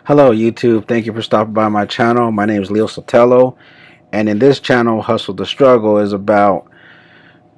Hello YouTube, thank you for stopping by my channel. My name is Leo Sotelo, and in this channel, Hustle the Struggle is about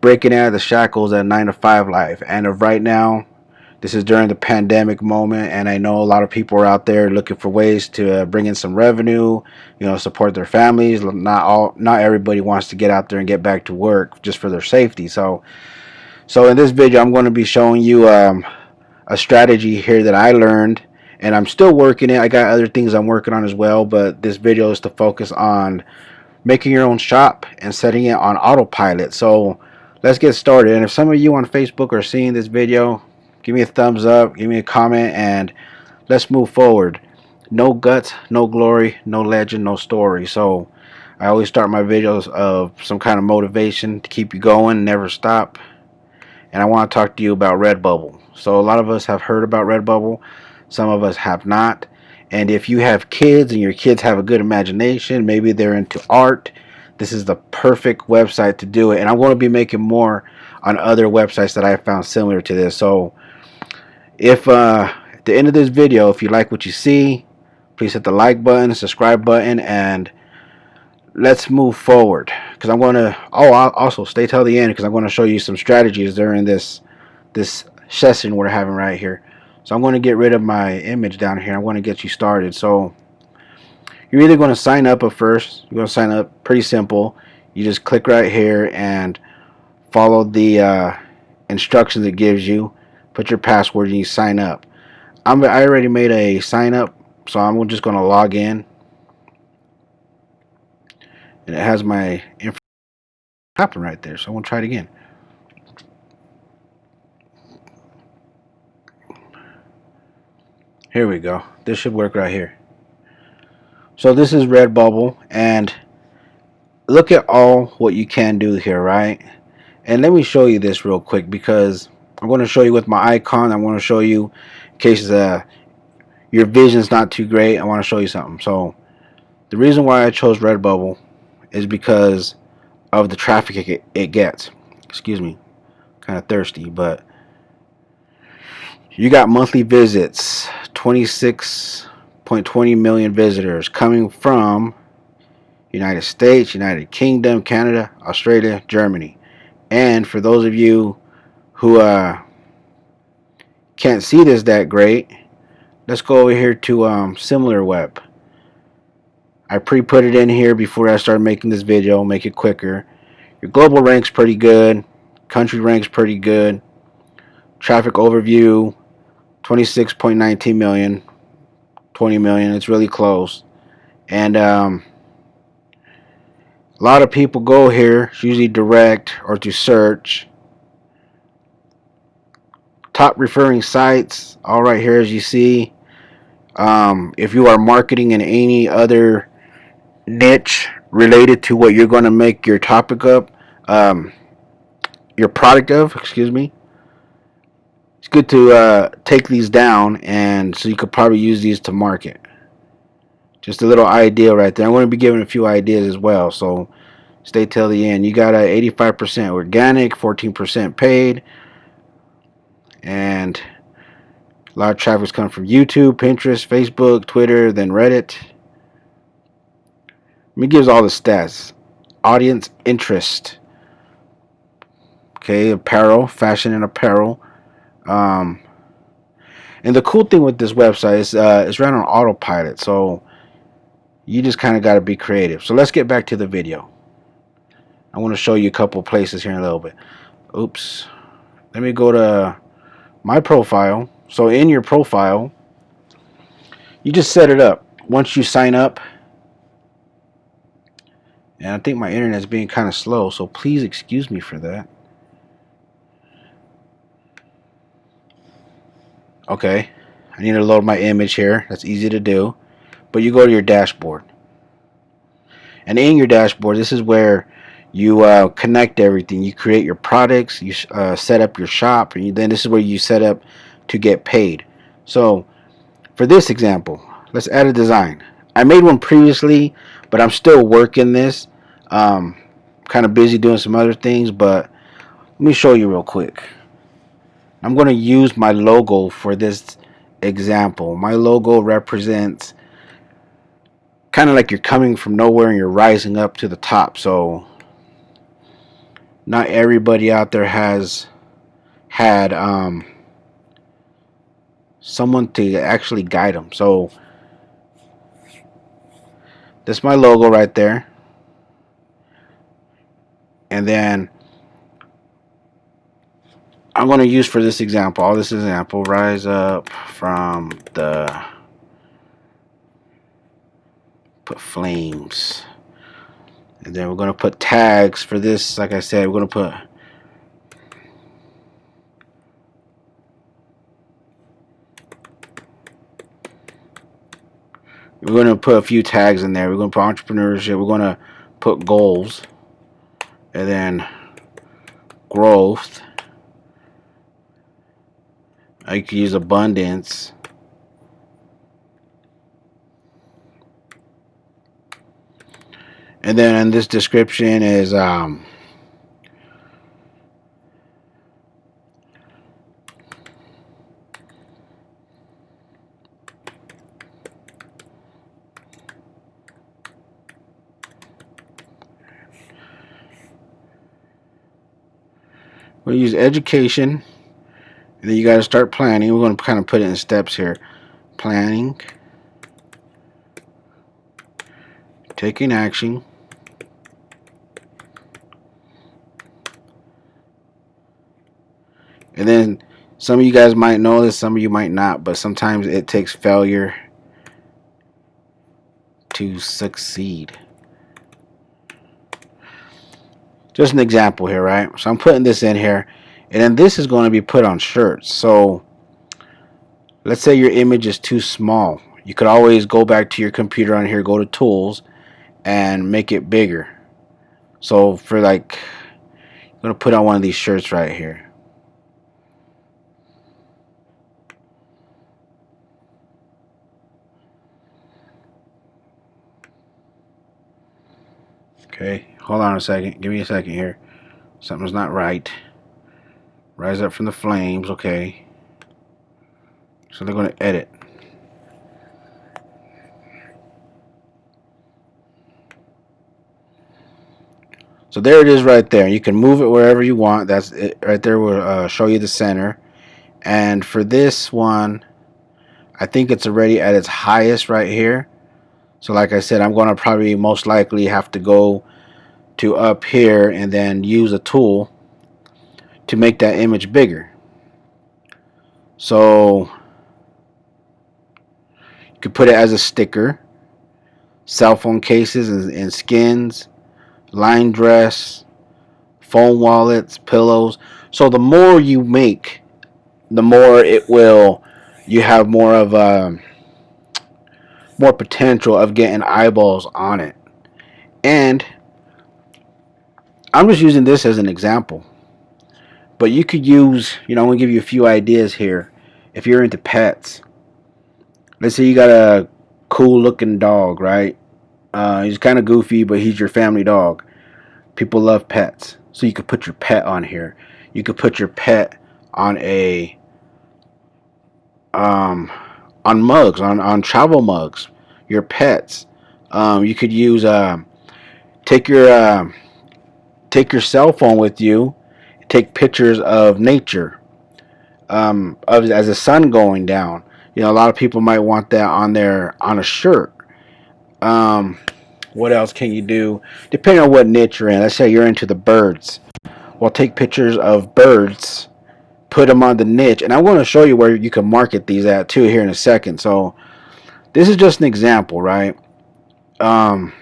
breaking out of the shackles of 9 to 5 life. And of right now, this is during the pandemic moment, and I know a lot of people are out there looking for ways to bring in some revenue, support their families. Not everybody wants to get out there and get back to work just for their safety. So in this video, I'm going to be showing you a strategy here that I learned, and I'm still working it. I got other things I'm working on as well, but this video is to focus on making your own shop and setting it on autopilot. So let's get started. And if some of you on Facebook are seeing this video, give me a thumbs up, give me a comment, and let's move forward. No guts, no glory, no legend, no story. So I always start my videos of some kind of motivation to keep you going, never stop. And I want to talk to you about Redbubble. So a lot of us have heard about Redbubble, some of us have not. And if you have kids and your kids have a good imagination, maybe they're into art, this is the perfect website to do it. And I'm going to be making more on other websites that I found similar to this. So if at the end of this video, if you like what you see, please hit the like button, subscribe button, and let's move forward. Because I'm going to I'll also stay till the end, because I'm going to show you some strategies during this session we're having right here. So I'm going to get rid of my image down here. I'm going to get you started. So you're either going to sign up at first. You're going to sign up pretty simple. You just click right here and follow the instructions it gives you. Put your password and you sign up. I already made a sign up, so I'm just going to log in, and it has my information happen right there. So I'm going to try it again. Here we go. This should work right here. So this is Redbubble, and look at all what you can do here, right? And let me show you this real quick, because I'm going to show you with my icon. I want to show you in case your vision's not too great. I want to show you something. So the reason why I chose Redbubble is because of the traffic it gets. Excuse me, kind of thirsty, but you got monthly visits, 26.20 million visitors coming from United States, United Kingdom, Canada, Australia, Germany. And for those of you who can't see this that great, let's go over here to similar web. I pre-put it in here before I started making this video, make it quicker. Your global rank's pretty good, country rank's pretty good, traffic overview 26.19 million, 20 million. It's really close. And a lot of people go here. It's usually direct or to search. Top referring sites, all right here as you see. If you are marketing in any other niche related to what you're going to make your topic of, your product of, excuse me, it's good to take these down, and so you could probably use these to market. Just a little idea right there. I'm going to be giving a few ideas as well, so stay till the end. You got 85% organic, 14% paid, and a lot of traffic's coming from YouTube, Pinterest, Facebook, Twitter, then Reddit. Let me give all the stats. Audience interest. Okay, apparel, fashion and apparel. And the cool thing with this website is it's run on autopilot, so you just kind of got to be creative. So let's get back to the video. I want to show you a couple places here in a little bit. Oops. Let me go to my profile. So in your profile, you just set it up. Once you sign up, and I think my internet's being kind of slow, so please excuse me for that. Okay, I need to load my image here. That's easy to do. But you go to your dashboard. And in your dashboard, this is where you connect everything. You create your products, you set up your shop, and then this is where you set up to get paid. So for this example, let's add a design. I made one previously, but I'm still working this. Kind of busy doing some other things, but let me show you real quick. I'm going to use my logo for this example. My logo represents kind of like you're coming from nowhere and you're rising up to the top. So not everybody out there has had someone to actually guide them. So this is my logo right there. And then I'm going to use for this example, rise up from the, put flames. And then we're going to put tags for this. Like I said, we're going to put a few tags in there. We're going to put entrepreneurship. We're going to put goals. And then growth. I could use abundance. And then in this description is we'll use education. And then you got to start planning. We're going to kind of put it in steps here. Planning. Taking action. And then some of you guys might know this, some of you might not, but sometimes it takes failure to succeed. Just an example here, right? So I'm putting this in here, and then this is going to be put on shirts. So let's say your image is too small. You could always go back to your computer on here, go to tools, and make it bigger. So for like, I'm going to put on one of these shirts right here. Okay, hold on a second. Give me a second here. Something's not right. Rise up from the flames. Okay. So they're going to edit. So there it is right there. You can move it wherever you want. That's it right there. Will show you the center. And for this one, I think it's already at its highest right here. So like I said, I'm going to probably most likely have to go to up here and then use a tool to make that image bigger. So you could put it as a sticker, cell phone cases and skins, line dress, phone wallets, pillows. So the more you make, the more it will, you have more of a more potential of getting eyeballs on it. And I'm just using this as an example, but you could use, I'm going to give you a few ideas here. If you're into pets, let's say you got a cool looking dog, right? He's kind of goofy, but he's your family dog. People love pets, so you could put your pet on here. You could put your pet on a on mugs, on travel mugs, your pets. You could use take your take your cell phone with you, take pictures of nature, of as the sun going down. A lot of people might want that on a shirt. What else can you do? Depending on what niche you're in. Let's say you're into the birds. Well, take pictures of birds, put them on the niche, and I'm going to show you where you can market these at too here in a second. So this is just an example, right? Let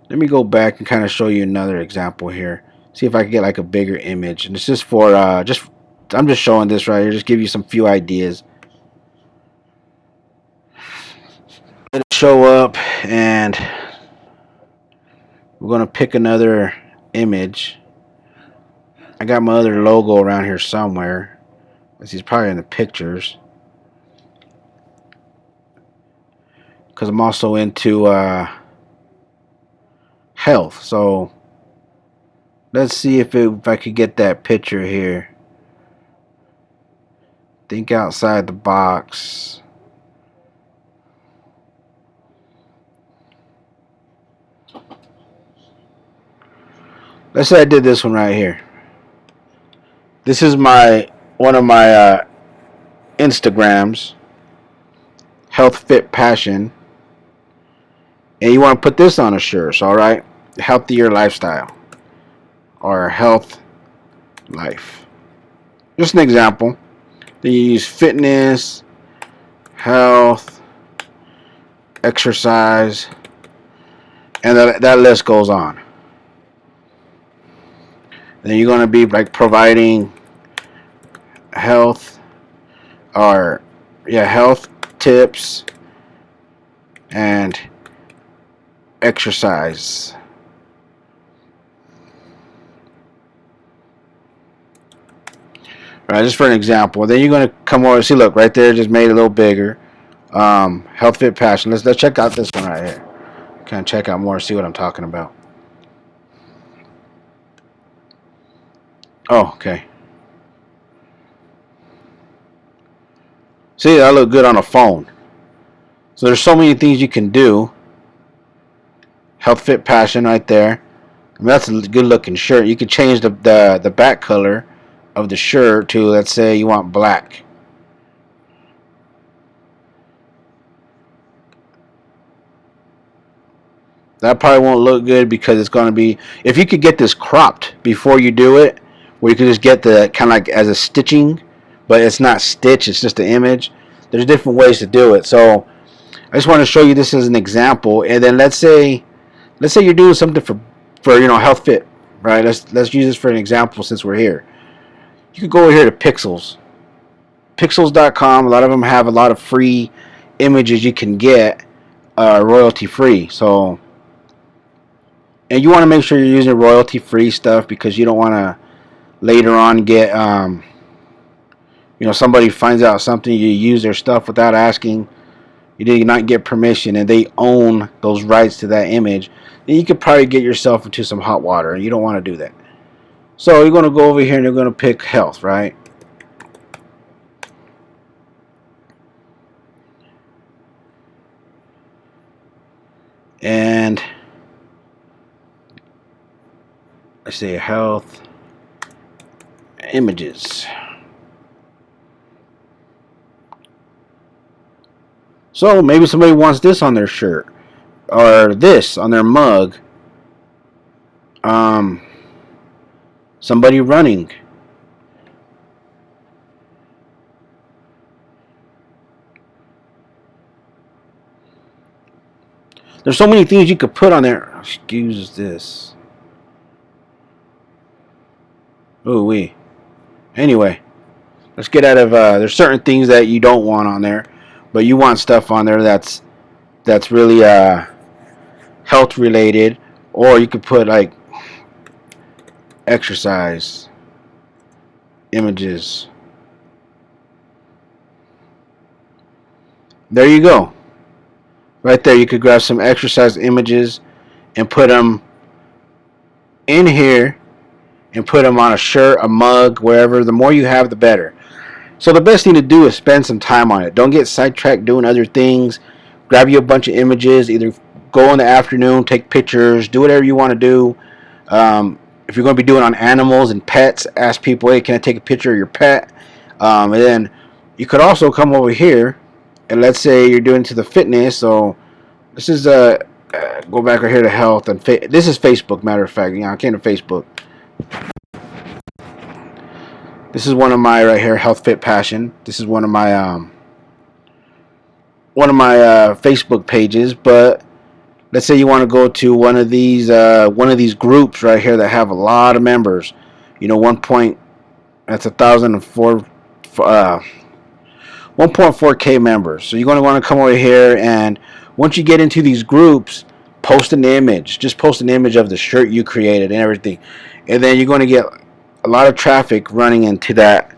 me go back and kind of show you another example here. See if I can get like a bigger image. And it's just for I'm just showing this right here. Just give you some few ideas. Let it show up, and we're gonna pick another image. I got my other logo around here somewhere. He's probably in the pictures. Because I'm also into health. So let's see if I could get that picture here. Think outside the box. Let's say I did this one right here. This is one of my Instagrams, Health Fit Passion, and you want to put this on a shirt. All right, healthier lifestyle or health life. Just an example. Then you use fitness, health, exercise, and that list goes on. Then you're going to be like providing health health tips and exercise. All right, just for an example. Then you're going to come over. See, look right there, just made it a little bigger. Health Fit Passion. Let's check out this one right here. Kind of check out more, see what I'm talking about. Oh, okay. See, that look good on a phone. So there's so many things you can do. Health Fit Passion right there. I mean, that's a good looking shirt. You can change the back color of the shirt to, let's say you want black. That probably won't look good because it's going to be, if you could get this cropped before you do it, where you could just get the kind of like as a stitching, but it's not stitch, it's just an image. There's different ways to do it. So I just want to show you this as an example. And then let's say you're doing something for health fit, right? Let's use this for an example since we're here. You could go over here to Pixels. Pixels.com. A lot of them have a lot of free images you can get royalty free. So, and you want to make sure you're using royalty free stuff because you don't want to later on get somebody finds out something, you use their stuff without asking, you did not get permission, and they own those rights to that image, then you could probably get yourself into some hot water, and you don't want to do that. So you're going to go over here and you're going to pick health, right? And let's say health images. So maybe somebody wants this on their shirt or this on their mug. Somebody running. There's so many things you could put on there. Excuse this. Ooh wee. Anyway, let's get out of. There's certain things that you don't want on there, but you want stuff on there that's really health related, or you could put like exercise images. There you go. Right there, you could grab some exercise images and put them in here and put them on a shirt, a mug, wherever. The more you have, the better. So the best thing to do is spend some time on it. Don't get sidetracked doing other things. Grab you a bunch of images. Either go in the afternoon, take pictures, do whatever you want to do. If you're going to be doing on animals and pets, ask people, hey, can I take a picture of your pet? And then you could also come over here, and let's say you're doing to the fitness. So this is go back right here to health, and this is Facebook. Matter of fact, I came to Facebook. This is one of my right here, Health Fit Passion. This is one of my Facebook pages. But let's say you want to go to one of these groups right here that have a lot of members. That's 1.4K members. So you're going to want to come over here, and once you get into these groups, post an image. Just post an image of the shirt you created and everything, and then you're going to get a lot of traffic running into that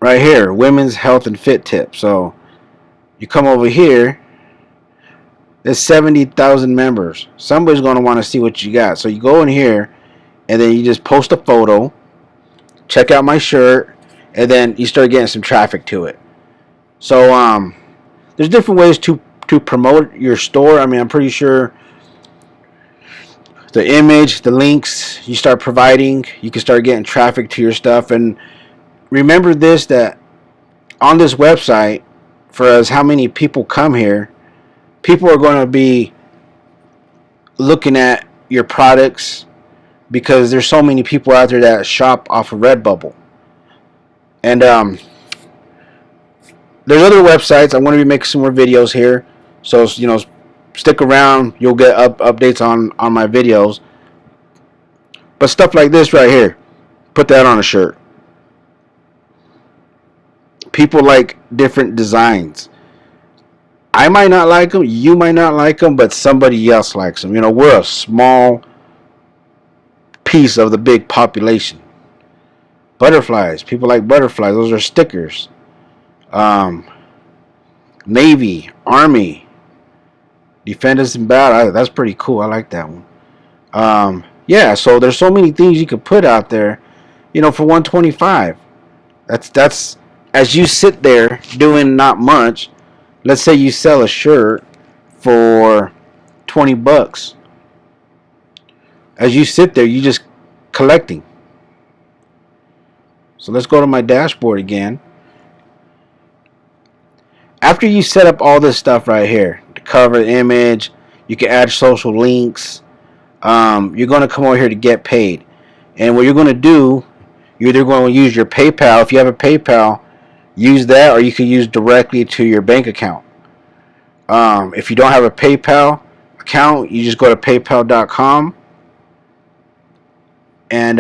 right here, women's health and fit tips. So you come over here, there's 70,000 members. Somebody's going to want to see what you got. So you go in here, and then you just post a photo, check out my shirt, and then you start getting some traffic to it. So there's different ways to promote your store. I mean, I'm pretty sure the image, the links you start providing, you can start getting traffic to your stuff. And remember this, that on this website, for as how many people come here, people are going to be looking at your products because there's so many people out there that shop off of Redbubble. And there's other websites. I'm going to be making some more videos here, so stick around. You'll get updates on my videos. But stuff like this right here, put that on a shirt. People like different designs. I might not like them, you might not like them, but somebody else likes them. We're a small piece of the big population. Butterflies, people like butterflies. Those are stickers. Navy, Army, defend us in battle. That's pretty cool. I like that one. Yeah, so there's so many things you could put out there, for $125. That's as you sit there doing not much. Let's say you sell a shirt for $20. As you sit there, you just collecting. So let's go to my dashboard again. After you set up all this stuff right here, the cover, the image, you can add social links. You're going to come over here to get paid. And what you're going to do, you're either going to use your PayPal. If you have a PayPal, use that, or you can use directly to your bank account. If you don't have a PayPal account, you just go to paypal.com and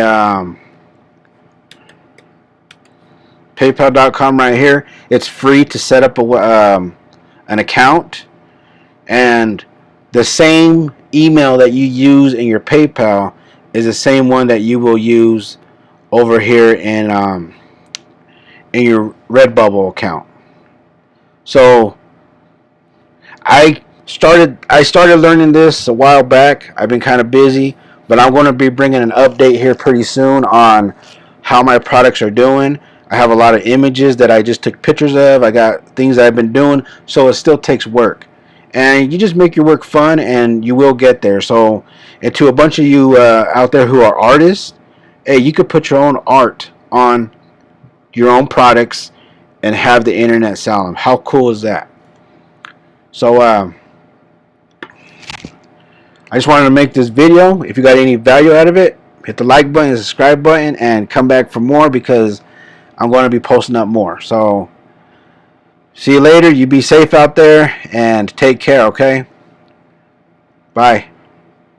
paypal.com right here. It's free to set up an account, and the same email that you use in your PayPal is the same one that you will use over here in your Redbubble account. So I started learning this a while back. I've been kind of busy, but I'm going to be bringing an update here pretty soon on how my products are doing. I have a lot of images that I just took pictures of. I got things I've been doing, so it still takes work. And you just make your work fun, and you will get there. So, and to a bunch of you out there who are artists, hey, you could put your own art on your own products and have the internet sell them. How cool is that? So, I just wanted to make this video. If you got any value out of it, hit the like button, the subscribe button, and come back for more, because I'm going to be posting up more. So, see you later. You be safe out there and take care, okay? Bye.